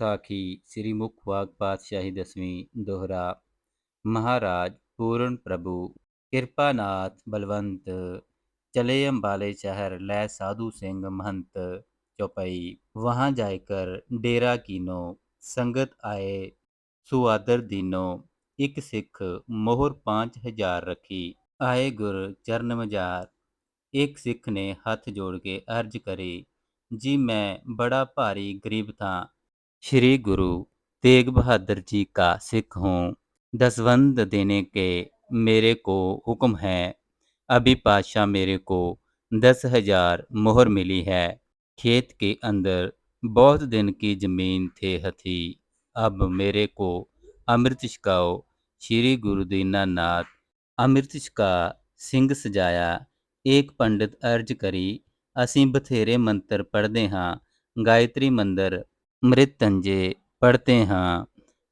ਸਾਖੀ ਸ੍ਰੀ ਮੁਖਵਾਕ ਪਾਤਸ਼ਾਹੀ ਦਸਵੀਂ ਦੋਹਰਾ। ਮਹਾਰਾਜ ਪੂਰਨ ਪ੍ਰਭੂ ਕਿਰਪਾਨਾਥ ਬਲਵੰਤ ਚਲੇ ਅੰਬਾਲੇ ਸ਼ਹਿਰ ਲੈ ਸਾਧੂ ਸਿੰਘ महंत चौपाई। वहाँ जाकर डेरा कीनो संगत आए सुआदर दीनो। एक सिख मोहर 5,000 रखी आए गुर चरण मजार। एक सिख ने हथ जोड़ के अर्ज करी, जी मैं बड़ा भारी गरीब था, श्री गुरु तेग बहादुर जी का सिख हूँ। दसवंध देने के मेरे को हुक्म है। अभी पातशाह मेरे को 10,000 मोहर मिली है। खेत के अंदर बहुत दिन की जमीन थे हथी। अब मेरे को अमृत छकाओ। श्री गुरु दीनानाथ अमृत छका ਸਿੰਘ ਸਜਾਇਆ। एक पंडित अर्ज करी, ਅਸੀਂ ਬਥੇਰੇ ਮੰਤਰ ਪੜ੍ਹਦੇ ਹਾਂ, गायत्री मंत्र मृत्युंजय पढ़ते हाँ,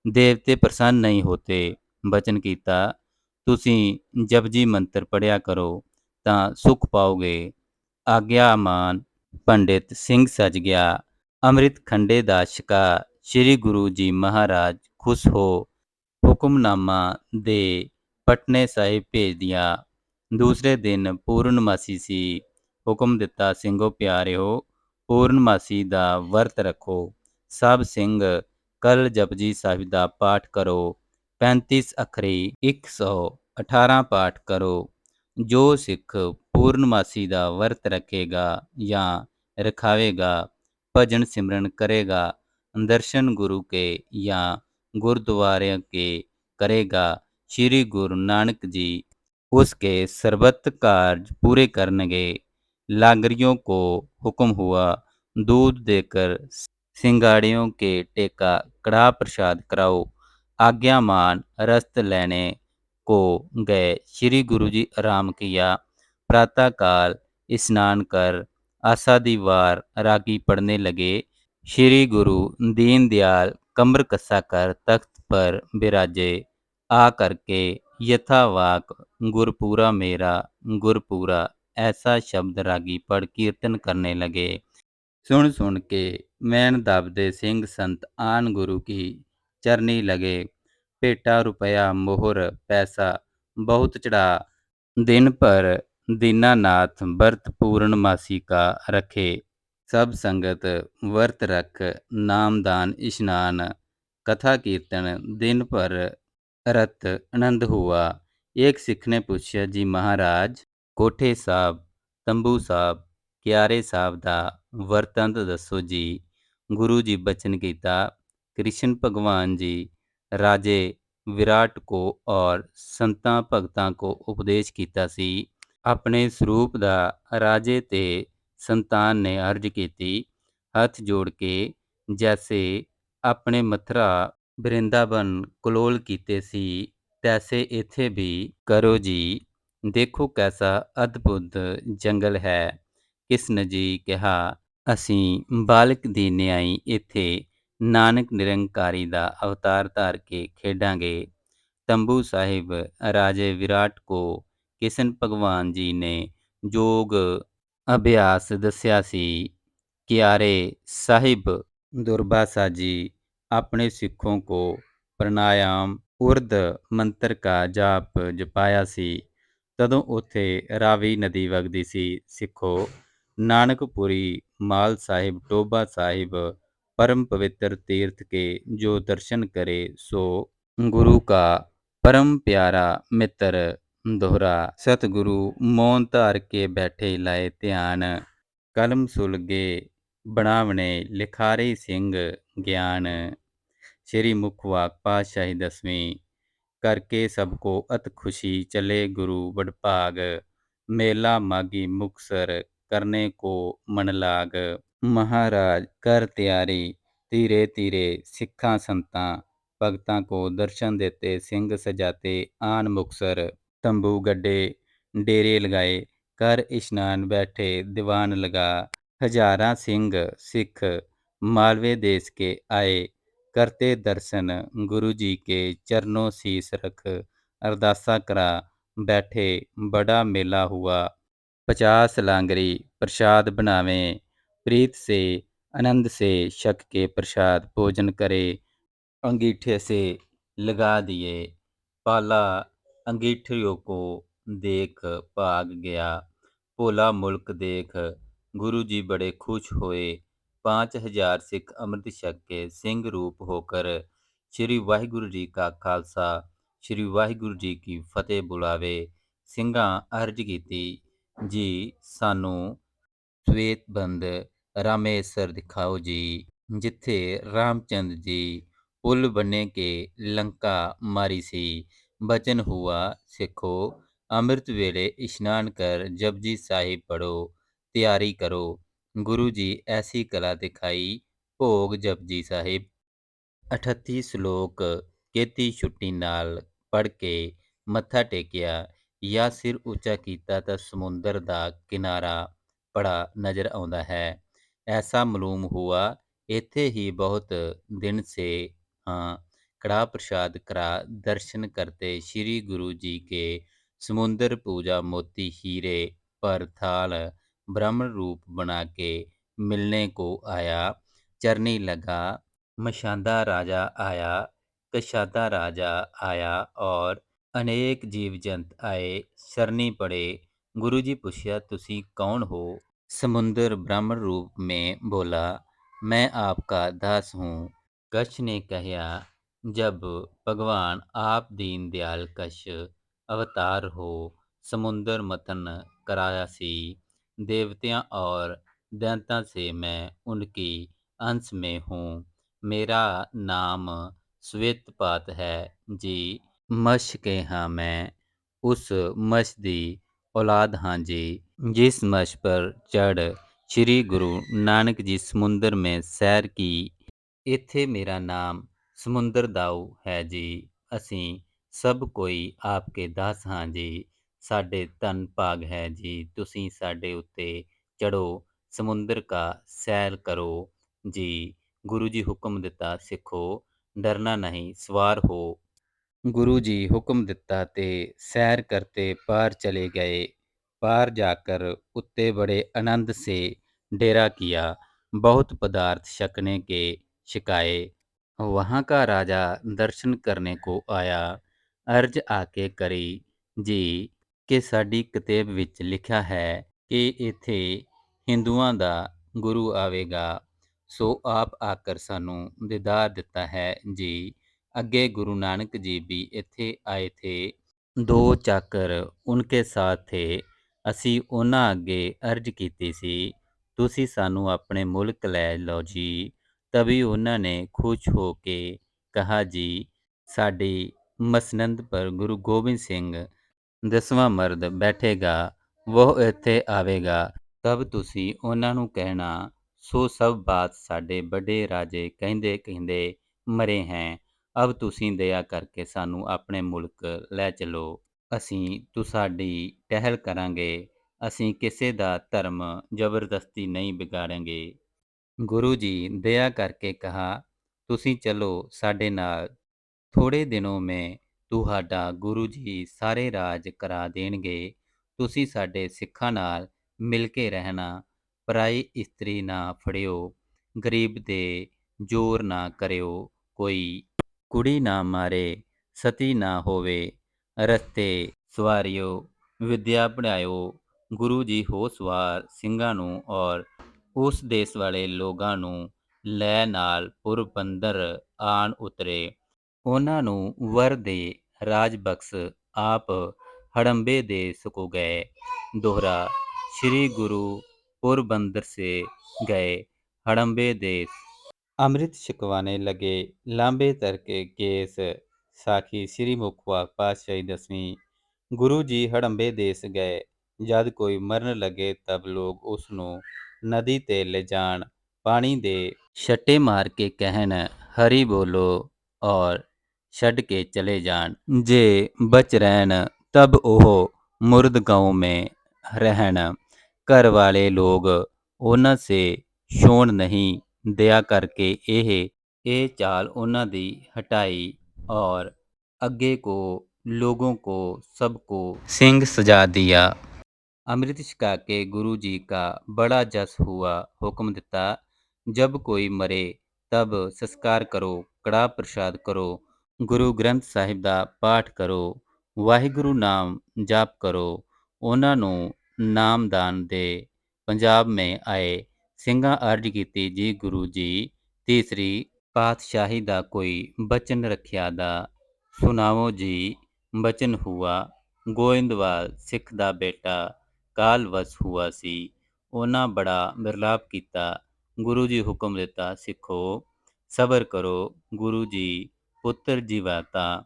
देवते प्रसन्न नहीं होते। बचन कीता, ਤੁਸੀਂ ਜਪਜੀ ਮੰਤਰ ਪੜ੍ਹਿਆ ਕਰੋ ਤਾਂ ਸੁਖ ਪਾਓਗੇ। ਆਗਿਆ ਮਾਨ ਪੰਡਿਤ ਸਿੰਘ ਸਜ ਗਿਆ। ਅੰਮ੍ਰਿਤ ਖੰਡੇ ਦਾ ਛਕਾ ਸ੍ਰੀ ਗੁਰੂ ਜੀ ਮਹਾਰਾਜ ਖੁਸ਼ ਹੋ ਹੁਕਮਨਾਮਾ ਦੇ ਪਟਨੇ ਸਾਹਿਬ ਭੇਜ ਦਿਆ। ਦੂਸਰੇ ਦਿਨ ਪੂਰਨਮਾਸੀ ਸੀ। ਹੁਕਮ ਦਿੱਤਾ, ਸਿੰਘੋ ਪਿਆਰਿਓ, ਪੂਰਨਮਾਸੀ ਦਾ ਵਰਤ ਰੱਖੋ। ਸਭ ਸਿੰਘ ਕੱਲ ਜਪਜੀ ਸਾਹਿਬ ਦਾ ਪਾਠ ਕਰੋ। 35 ਅੱਖਰੀ 118 ਪਾਠ ਕਰੋ। ਜੋ ਸਿੱਖ ਪੂਰਨਮਾਸੀ ਦਾ ਵਰਤ ਰੱਖੇਗਾ ਜਾਂ ਰਖਾਵੇਗਾ, ਭਜਨ ਸਿਮਰਨ ਕਰੇਗਾ, दर्शन गुरु के या गुरुद्वारे के करेगा, श्री गुरु नानक जी उसके सर्बत कार्य पूरे करनगे। लागरियों को हुक्म हुआ, दूध देकर सिंगाड़ियों के टेका कड़ाह प्रसाद कराओ। आज्ञामान रस्त लेने को गए। श्री गुरु जी आराम किया। प्रातःकाल स्नान कर आशा दी वार रागी पढ़ने लगे। श्री गुरु दीनदयाल कमर कसा कर तख्त पर विराजे। आ करके यथावाक गुरपूरा मेरा गुरपूरा ऐसा शब्द रागी पढ़ कीर्तन करने लगे। सुन सुन के मैन दाबदे सिंह संत आन गुरु की चरनी लगे। पेटा रुपया मोहर पैसा बहुत चढ़ा। दिन पर दीनानाथ व्रत पूर्णमासी का रखे। सब संगत व्रत रख नामदान स्नान कथा कीर्तन दिन भर रत आनंद हुआ। एक सिख ने पूछा, जी महाराज, कोठे साहब, तंबू साहब, क्यारे साहब दा वरतंत दसो जी। गुरु जी बचन कीता, कृष्ण भगवान जी राजे विराट को और संतां भगतां को उपदेश कीता सी। अपने स्वरूप दा राजे ते संतान ने अर्ज की, हथ जोड़ के जैसे अपने मथुरा वृंदावन कलोल कीते सी, तैसे इत्थे भी करो जी। देखो कैसा अद्भुत जंगल है। किसन जी कहा, ਅਸੀਂ ਬਾਲਕ ਦੀ ਨਿਆਈ ਇੱਥੇ ਨਾਨਕ ਨਿਰੰਕਾਰੀ ਦਾ ਅਵਤਾਰ ਧਾਰ ਕੇ ਖੇਡਾਂਗੇ। ਤੰਬੂ ਸਾਹਿਬ ਰਾਜੇ ਵਿਰਾਟ ਕੋ ਕਿਸ਼ਨ ਭਗਵਾਨ ਜੀ ਨੇ ਯੋਗ ਅਭਿਆਸ ਦੱਸਿਆ ਸੀ। क्यारे साहिब दुर्वासा जी अपने सिखों को प्राणायाम उर्द मंत्र का जाप जपाया सी। तदों उत्थे रावी नदी वगदी सी। सिखो, नानकपुरी माल साहिब टोबा साहिब परम पवित्र तीर्थ के जो दर्शन करे सो गुरु का परम प्यारा मित्र। दोहरा। सतगुरु मौन धार के बैठे लाए ध्यान। कलम सुलगे बनावने लिखारे सिंह ज्ञान। श्री मुखवाक पातशाही दसवीं। करके सबको अत खुशी चले गुरु वडभाग। मेला मागी मुक्तसर करने को मन लाग। महाराज कर तैयारी, धीरे धीरे सिखा संतां भगतां को दर्शन देते सिंह सजाते आन मुक्तसर। तंबू गड्ढे डेरे लगाए, कर स्नान बैठे दीवान लगा। हजारा सिंह सिख मालवे देश के आए, करते दर्शन गुरु जी के चरणों शीस रख। अरदासा करा बैठे बड़ा मेला हुआ। 50 लांगरी प्रसाद बनावे, प्रीत से आनंद से छक के प्रसाद भोजन करे, अंगीठे से लगा दिए। पाला अंगीठियों को देख भाग गया। भोला मुल्क देख गुरु जी बड़े खुश हुए। 5,000 सिख अमृत छक के ਸਿੰਘ रूप होकर श्री वाहिगुरु जी का खालसा श्री वाहिगुरु जी की फतेह बुलावे। ਸਿੰਘਾਂ ਅਰਜ ਕੀਤੀ, ਜੀ ਸਾਨੂੰ ਸਵੇਤਬੰਦ ਰਾਮੇਸਰ ਦਿਖਾਓ ਜੀ, ਜਿੱਥੇ ਰਾਮਚੰਦ ਜੀ ਪੁੱਲ ਬੰਨੇ ਕੇ ਲੰਕਾ ਮਾਰੀ ਸੀ। ਬਚਨ ਹੁਆ ਸਿੱਖੋ, ਅੰਮ੍ਰਿਤ ਵੇਲੇ ਇਸ਼ਨਾਨ ਕਰ ਜਪਜੀ ਸਾਹਿਬ ਪੜੋ, ਤਿਆਰੀ ਕਰੋ। ਗੁਰੂ ਜੀ ਐਸੀ ਕਲਾ ਦਿਖਾਈ, ਭੋਗ ਜਪਜੀ ਸਾਹਿਬ 38 ਸ਼ਲੋਕ ਕੇਤੀ ਛੁੱਟੀ ਨਾਲ ਪੜ੍ਹ ਕੇ ਮੱਥਾ ਟੇਕਿਆ ਜਾਂ ਸਿਰ ਉੱਚਾ ਕੀਤਾ ਤਾਂ ਸਮੁੰਦਰ ਦਾ ਕਿਨਾਰਾ ਬੜਾ ਨਜ਼ਰ ਆਉਂਦਾ ਹੈ। ਐਸਾ ਮਾਲੂਮ ਹੁਆ ਇੱਥੇ ਹੀ ਬਹੁਤ ਦਿਨ ਸੇ ਹਾਂ। ਕੜਾ ਪ੍ਰਸਾਦ ਕਰਾ ਦਰਸ਼ਨ ਕਰਤੇ श्री गुरु जी के समुंदर पूजा मोती हीरे पर थाल ब्राह्मण रूप बना के मिलने को आया। चरनी लगा मशादा राजा आया, कशादा राजा आया और अनेक जीव जंत आए, शरणी पड़े। गुरु जी पूछा, तुसी कौन हो? समुंदर ब्राह्मण रूप में बोला, मैं आपका दास हूँ। कच्छ ने कहा, जब भगवान आप दीन दयाल कश अवतार हो, समुंदर मथन कराया सी। देवतियाँ और दैत्यों से मैं उनकी अंश में हूँ। मेरा नाम श्वेतपात है जी। मश के हाँ मैं उस मश दी औलाद हाँ जी, जिस मश पर चढ़ श्री गुरु नानक जी समुंदर में सैर की। ਇੱਥੇ ਮੇਰਾ ਨਾਮ ਸਮੁੰਦਰ ਦਾਊ ਹੈ ਜੀ। ਅਸੀਂ ਸਭ ਕੋਈ ਆਪਕੇ ਦਾਸ ਹਾਂ ਜੀ। ਸਾਡੇ ਧੰਨ ਭਾਗ ਹੈ ਜੀ, ਤੁਸੀਂ ਸਾਡੇ ਉੱਤੇ ਚੜੋ, ਸਮੁੰਦਰ ਕਾ ਸੈਰ ਕਰੋ ਜੀ। ਗੁਰੂ ਜੀ ਹੁਕਮ ਦਿੱਤਾ, ਸਿੱਖੋ ਡਰਨਾ ਨਹੀਂ, ਸਵਾਰ ਹੋ। गुरु जी हुक्म दिता ते सैर करते पार चले गए। पार जाकर उत्ते बड़े आनंद से डेरा किया। बहुत पदार्थ छकने के छिकाए। वहाँ का राजा दर्शन करने को आया। अर्ज आके करी जी कि साडी किताब ਵਿੱਚ ਲਿਖਿਆ ਹੈ ਕਿ ਇੱਥੇ ਹਿੰਦੂਆਂ ਦਾ ਗੁਰੂ ਆਵੇਗਾ, ਸੋ ਆਪ ਆਕਰ ਸਾਨੂੰ ਦੀਦਾਰ ਦਿੱਤਾ ਹੈ ਜੀ। ਅੱਗੇ ਗੁरु नानक जी भी ਇੱਥੇ ਆਏ थे। 2 ਚਾਕਰ ਉਨਕੇ ਸਾਥ ਥੇ। ਅਸੀਂ ਉਹਨਾਂ ਅੱਗੇ ਅਰਜ ਕੀਤੀ ਸੀ, ਤੁਸੀਂ ਸਾਨੂੰ ਆਪਣੇ ਮੁਲਕ ਲੈ ਲਓ ਜੀ। ਤभी ਉਹਨਾਂ ਨੇ ਖੁਸ਼ ਹੋ ਕੇ ਕਹਾ ਜੀ, ਸਾਡੀ ਮਸਨਦ ਪਰ ਗੁਰੂ ਗੋਬਿੰਦ ਸਿੰਘ 10ਵਾਂ ਮਰਦ ਬੈਠੇਗਾ, ਉਹ ਇੱਥੇ ਆਵੇਗਾ। ਤਬ ਤੁਸੀਂ ਉਹਨਾਂ ਨੂੰ ਕਹਿਣਾ, ਸੋ ਸਭ ਬਾਤ ਸਾਡੇ ਵੱਡੇ ਰਾਜੇ ਕਹਿੰਦੇ ਕਹਿੰਦੇ ਮਰੇ ਹੈ। ਅਬ ਤੁਸੀਂ ਦਇਆ ਕਰਕੇ ਸਾਨੂੰ ਆਪਣੇ ਮੁਲਕ ਲੈ ਚਲੋ। ਅਸੀਂ ਤੁਹਾਡੀ ਟਹਿਲ ਕਰਾਂਗੇ। ਅਸੀਂ ਕਿਸੇ ਦਾ ਧਰਮ ਜ਼ਬਰਦਸਤੀ ਨਹੀਂ ਵਿਗਾੜਾਂਗੇ। ਗੁਰੂ ਜੀ ਦਇਆ ਕਰਕੇ ਕਹਾ, ਤੁਸੀਂ ਚਲੋ ਸਾਡੇ ਨਾਲ। ਥੋੜ੍ਹੇ ਦਿਨੋਂ ਮੈਂ ਤੁਹਾਡਾ ਗੁਰੂ ਜੀ ਸਾਰੇ ਰਾਜ ਕਰਾ ਦੇਣਗੇ। ਤੁਸੀਂ ਸਾਡੇ ਸਿੱਖਾਂ ਨਾਲ ਮਿਲ ਕੇ ਰਹਿਣਾ। ਪਰਾਈ ਇਸਤਰੀ ਨਾ ਫੜਿਓ, ਗਰੀਬ ਦੇ ਜ਼ੋਰ ਨਾ ਕਰਿਓ, ਕੋਈ ਕੁੜੀ ਨਾ ਮਾਰੇ, ਸਤੀ ਨਾ ਹੋਵੇ। ਰਸਤੇ ਸਵਾਰਿਓ, ਵਿੱਦਿਆ ਪੜ੍ਹਾਇਓ। ਗੁਰੂ ਜੀ ਹੋ ਸਵਾਰ ਸਿੰਘਾਂ ਨੂੰ ਔਰ ਉਸ ਦੇਸ਼ ਵਾਲੇ ਲੋਕਾਂ ਨੂੰ ਲੈ ਨਾਲ ਪੁਰਬੰਦਰ ਆਣ ਉਤਰੇ। ਉਹਨਾਂ ਨੂੰ ਵਰ ਦੇ ਰਾਜ ਬਖਸ਼ ਆਪ ਹੜੰਬੇ ਦੇਸ ਕੋ ਗਏ। दोहरा श्री गुरु पोरबंदर से गए हड़म्बे देश। अमृत छिकवाने लगे लांबे तर के केस। साखी श्री मुखवा पातशाही 10ਵੀਂ। गुरु जी हड़म्बे देश गए। जद कोई मरन लगे तब लोग उसनों नदी ते ले जान, पानी दे छट्टे मार के कहन, हरि बोलो और छड़ के चले जान। जे बच रहन तब ओह मुर्द गांव में रहन। घर वाले लोग ਉਹਨਾਂ ਸੇ ਛੋਣ ਨਹੀਂ ਦਿਆ ਕਰਕੇ ਇਹ ਚਾਲ ਉਹਨਾਂ ਦੀ ਹਟਾਈ और आगे को लोगों को सबको सिंह सजा दिया। अमृत छका के गुरु जी का बड़ा जस हुआ। हुक्म दिता, जब कोई मरे तब संस्कार करो, कड़ा प्रसाद करो, गुरु ग्रंथ ਸਾਹਿਬ ਦਾ ਪਾਠ ਕਰੋ, ਵਾਹਿਗੁਰੂ ਨਾਮ ਜਾਪ ਕਰੋ। ਉਹਨਾਂ ਨੂੰ ਨਾਮਦਾਨ ਦੇ। ਪੰਜਾਬ ਮੈਂ ਆਏ ਸਿੰਘਾਂ ਅਰਜ਼ ਕੀਤੀ, ਜੀ ਗੁਰੂ ਜੀ, ਤੀਸਰੀ ਪਾਤਸ਼ਾਹੀ ਦਾ ਕੋਈ ਬਚਨ ਰੱਖਿਆ ਦਾ ਸੁਣਾਵੋ ਜੀ। ਬਚਨ ਹੁਆ, ਗੋਇੰਦਵਾਲ ਸਿੱਖ ਦਾ ਬੇਟਾ ਕਾਲਵਸ ਹੁਆ ਸੀ। ਉਹਨਾਂ ਬੜਾ ਵਿਰਲਾਪ ਕੀਤਾ। ਗੁਰੂ ਜੀ ਹੁਕਮ ਦਿੱਤਾ, ਸਿੱਖੋ ਸਬਰ ਕਰੋ। ਗੁਰੂ ਜੀ ਪੁੱਤਰ ਜੀਵਾਤਾ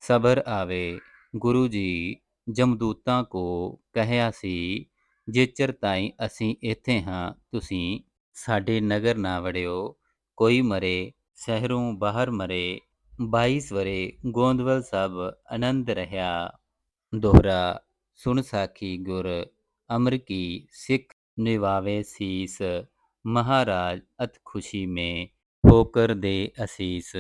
ਸਬਰ ਆਵੇ। ਗੁਰੂ ਜੀ ਜਮਦੂਤਾਂ ਕੋ ਕਹਿਆ ਸੀ, ਜੇਚਰ ਤਾਈਂ ਅਸੀਂ ਇੱਥੇ ਹਾਂ, ਤੁਸੀਂ ਸਾਡੇ ਨਗਰ ਨਾ ਵੜਿਓ। ਕੋਈ ਮਰੇ ਸ਼ਹਿਰੋਂ ਬਾਹਰ ਮਰੇ। 22 ਵਰੇ ਗੋਂਦਵਾਲ ਸਭ ਆਨੰਦ ਰਹਾ। ਦੋਹਰਾ ਸੁਣ ਸਾਖੀ ਗੁਰ ਅਮਰ ਕੀ, ਸਿੱਖ ਨਿਵਾਵੇ ਸੀਸ। ਮਹਾਰਾਜ ਅਤ ਖੁਸ਼ੀ ਮੇਂ ਹੋਕਰ ਦੇ ਅਸੀਸ।